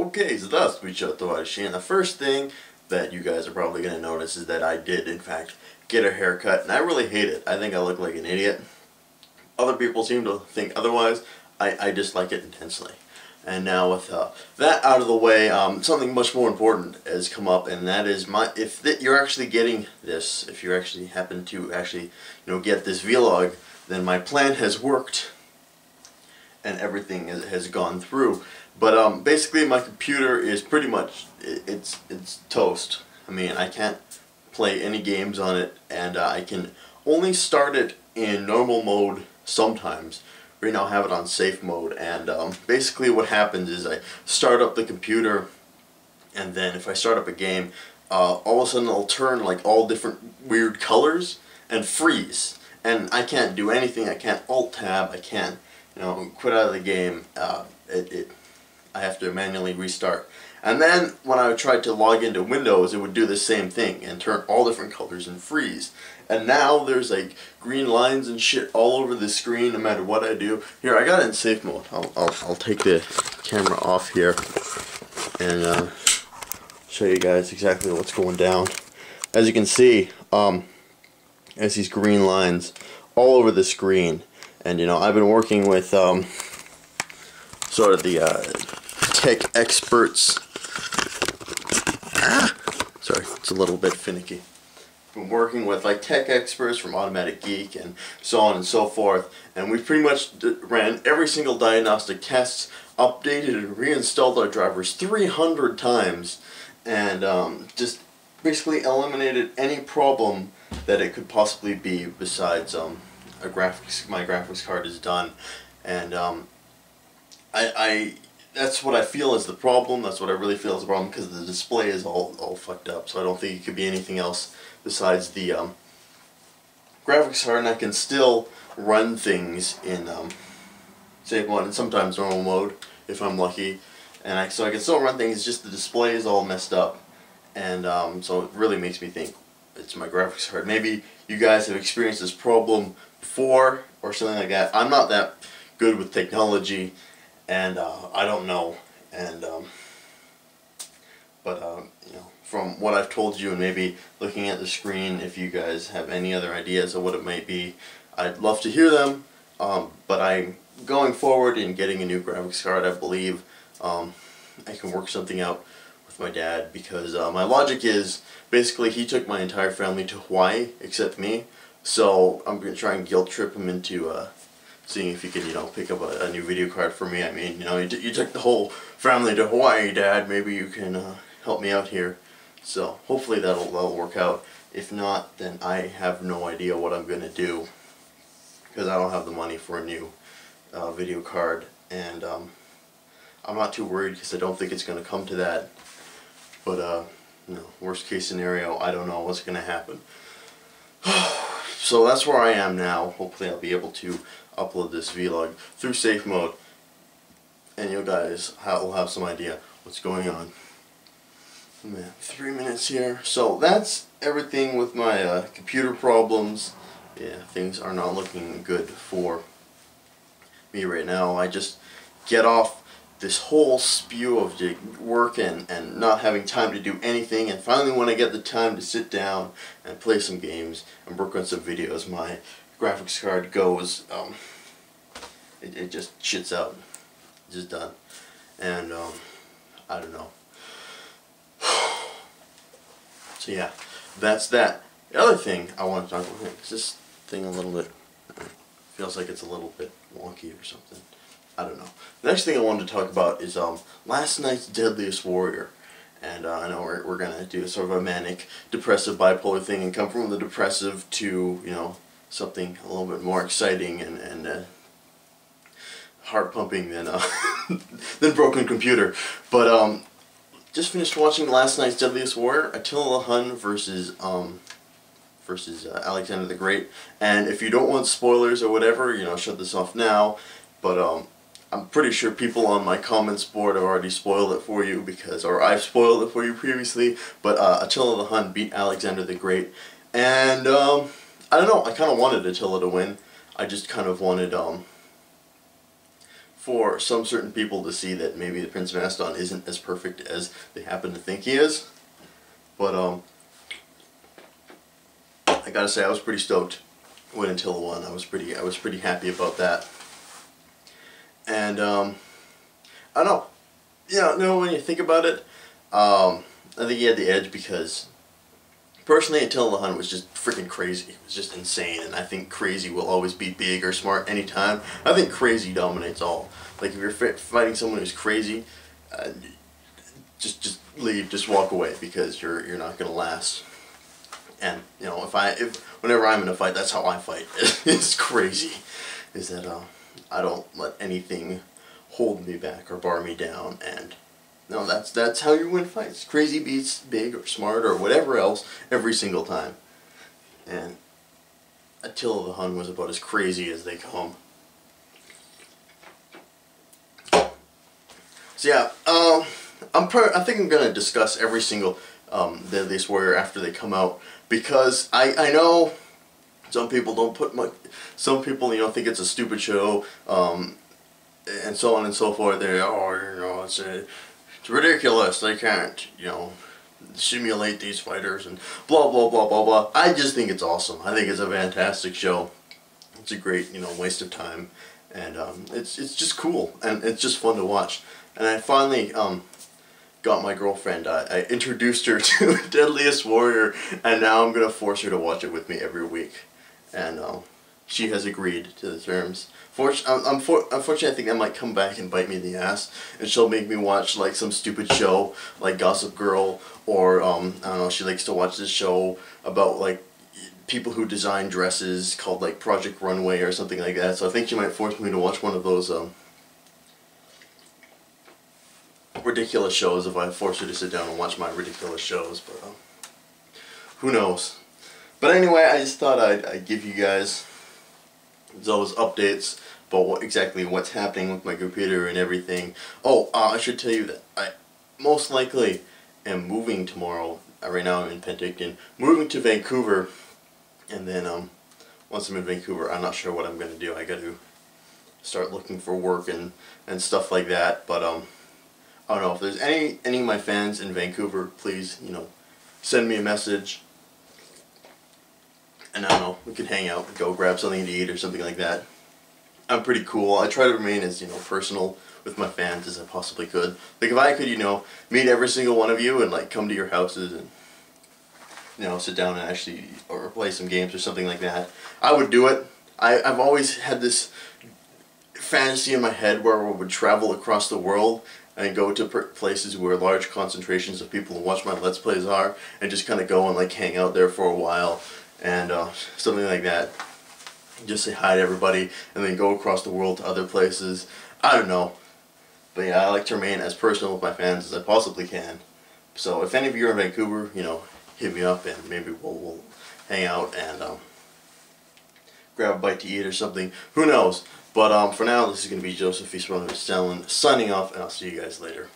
Okay, so that's Bicho Towashi, and the first thing that you guys are probably going to notice is that I did, in fact, get a haircut, and I really hate it. I think I look like an idiot. Other people seem to think otherwise. I dislike it intensely. And now with that out of the way, something much more important has come up, and that is if you're actually getting this, if you actually happen to get this vlog, then my plan has worked, and everything has gone through. But basically, my computer is pretty much it's toast. I mean, I can't play any games on it, and I can only start it in normal mode sometimes. Right now I have it on safe mode, and basically what happens is I start up the computer, and then if I start up a game, all of a sudden it'll turn like all different weird colors and freeze, and I can't do anything. I can't alt-tab, I can't quit out of the game. I have to manually restart. And then when I tried to log into Windows, it would do the same thing and turn all different colors and freeze. And now there's like green lines and shit all over the screen no matter what I do. Here, I got it in safe mode. I'll take the camera off here and show you guys exactly what's going down. As you can see, there's these green lines all over the screen. And I've been working with sort of the tech experts. Sorry, it's a little bit finicky. Been working with like tech experts from Automatic Geek and so on and so forth, and we've pretty much ran every single diagnostic tests, updated and reinstalled our drivers 300 times, and just basically eliminated any problem that it could possibly be besides my graphics card is done. And that's what I feel is the problem. That's what I really feel is the problem, because the display is all fucked up. So I don't think it could be anything else besides the graphics card, and I can still run things in safe mode and sometimes normal mode if I'm lucky. And so I can still run things. Just the display is all messed up, and so it really makes me think it's my graphics card. Maybe you guys have experienced this problem before or something like that. I'm not that good with technology, and I don't know, and but from what I've told you and maybe looking at the screen, if you guys have any other ideas of what it might be, I'd love to hear them. But I'm going forward in getting a new graphics card. I believe I can work something out with my dad, because my logic is basically he took my entire family to Hawaii except me, so I'm going to try and guilt trip him into seeing if he can, pick up a new video card for me. I mean, you took the whole family to Hawaii, Dad. Maybe you can help me out here. So hopefully that'll work out. If not, then I have no idea what I'm gonna do, because I don't have the money for a new video card, and I'm not too worried because I don't think it's gonna come to that. But worst case scenario, I don't know what's gonna happen. So that's where I am now. Hopefully I'll be able to upload this vlog through safe mode, and you guys will have some idea what's going on. Man, 3 minutes here. So that's everything with my computer problems. Yeah, things are not looking good for me right now. I just get off this whole spew of work and not having time to do anything, and finally when I get the time to sit down and play some games and work on some videos, my graphics card goes, it just shits out. It's just done. And I don't know. So yeah, that's that. The other thing I want to talk about is this thing a little bit, feels like it's a little bit wonky or something. I don't know. The next thing I wanted to talk about is last night's Deadliest Warrior. And I know we're going to do sort of a manic, depressive, bipolar thing and come from the depressive to, something a little bit more exciting and heart-pumping than, than Broken Computer. But just finished watching last night's Deadliest Warrior, Attila the Hun versus Alexander the Great. And if you don't want spoilers or whatever, shut this off now. But I'm pretty sure people on my comments board have already spoiled it for you, or I've spoiled it for you previously. But Attila the Hun beat Alexander the Great, and I don't know. I kind of wanted Attila to win. I just kind of wanted for some certain people to see that maybe the Prince of Macedon isn't as perfect as they happen to think he is. But I gotta say I was pretty stoked when Attila won. I was pretty happy about that. And I don't know. Yeah, no, when you think about it, I think he had the edge because personally Attila the Hun was just freaking crazy. It was just insane, and I think crazy will always be big or smart anytime. I think crazy dominates all. Like if you're fighting someone who's crazy, just leave, just walk away because you're not gonna last. And you know, whenever I'm in a fight, that's how I fight. It's crazy, is that I don't let anything hold me back or bar me down, and no, that's how you win fights. Crazy beats big or smart or whatever else every single time. And Attila the Hun was about as crazy as they come. So yeah, I think I'm gonna discuss every single Deadliest Warrior after they come out, because I know some people don't put much. Some people think it's a stupid show, and so on and so forth. It's ridiculous. They can't simulate these fighters and blah blah blah blah blah. I just think it's awesome. I think it's a fantastic show. It's a great waste of time, and it's just cool, and it's just fun to watch. And I finally got my girlfriend. I introduced her to Deadliest Warrior, and now I'm gonna force her to watch it with me every week, and she has agreed to the terms. Unfortunately, I think that might come back and bite me in the ass, and she'll make me watch like some stupid show like Gossip Girl, or I don't know. She likes to watch this show about like people who design dresses called like Project Runway or something like that. So I think she might force me to watch one of those ridiculous shows if I force her to sit down and watch my ridiculous shows, but who knows. But anyway, I just thought I'd give you guys those updates about exactly what's happening with my computer and everything. Oh, I should tell you that I most likely am moving tomorrow. Right now I'm in Penticton, moving to Vancouver, and then once I'm in Vancouver, I'm not sure what I'm going to do. I got to start looking for work and stuff like that, but I don't know. If there's any of my fans in Vancouver, please, send me a message. And I don't know, we could hang out and go grab something to eat or something like that. I'm pretty cool. I try to remain as, personal with my fans as I possibly could. Like if I could, meet every single one of you and like come to your houses and, sit down and actually, or play some games or something like that, I would do it. I've always had this fantasy in my head where I would travel across the world and go to places where large concentrations of people who watch my Let's Plays are, and just kind of go and like hang out there for a while, and something like that. Just say hi to everybody, and then go across the world to other places. I don't know. But yeah, I like to remain as personal with my fans as I possibly can. So if any of you are in Vancouver, hit me up, and maybe we'll hang out and grab a bite to eat or something. Who knows? But for now, this is going to be Joseph Stalin signing off, and I'll see you guys later.